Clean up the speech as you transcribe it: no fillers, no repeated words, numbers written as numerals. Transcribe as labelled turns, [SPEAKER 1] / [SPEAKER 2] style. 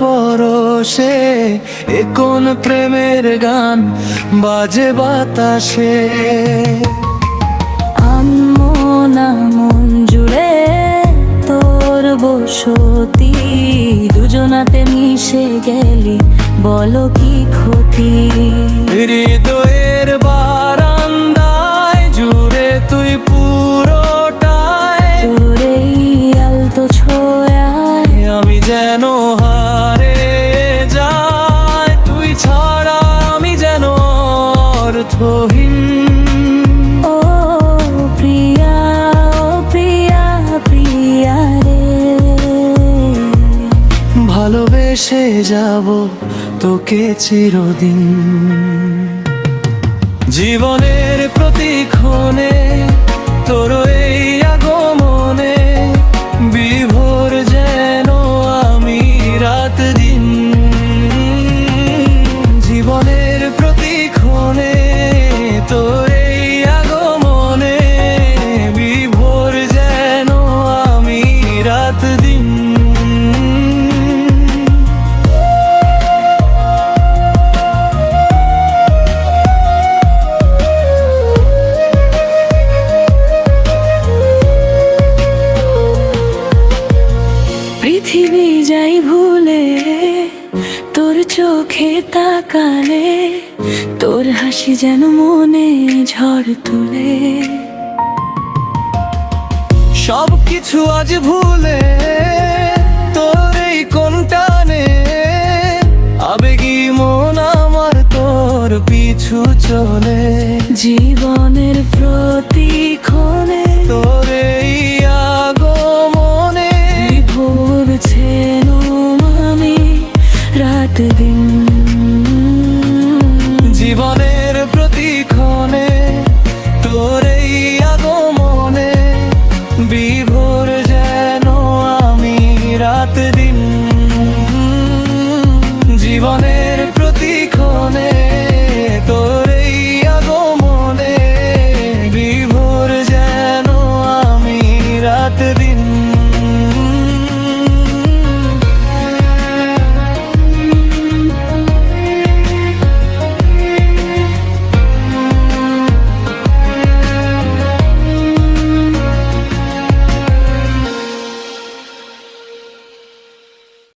[SPEAKER 1] পরশে এ কোন প্রেমের গান বাজে বাতাসে।
[SPEAKER 2] আনমনা মন জুড়ে তোর বসতি, দুজনাতে মিশে গেলি বলো কি ক্ষতি।
[SPEAKER 1] হৃদয়ের বারান্দায় জুড়ে তুই পুরোটায়,
[SPEAKER 2] তোর এই আলতো ছোঁয়ায়
[SPEAKER 1] আমি যেন হারে যাই, তুই ছাড়া আমি যেন অর্থহীন।
[SPEAKER 2] ও প্রিয়া, ও প্রিয়া, প্রিয়া রে,
[SPEAKER 1] ভালোবেসে যাব তোকে চিরদিন। জীবনের প্রতিক্ষণে তোর এই আগমনে বিভোর যেন আমি রাত দিন। জীবনের প্রতিক্ষণে তোর এই আগমনে বিভোর যেন আমি রাত দিন।
[SPEAKER 2] পৃথিবী যাই ভুলে তোর চোখে তাকালে, তোর হাসি যেন মনে ঝড় তুলে।
[SPEAKER 1] সবকিছু আজ ভুলে তোর এই কোন টানে, আবেগী মন আমার তোর পিছু চলে।
[SPEAKER 2] জীবনের প্রতিক্ষণে
[SPEAKER 1] তোর এই আগমনে
[SPEAKER 2] ভোর ছেন আমি রাত দিন।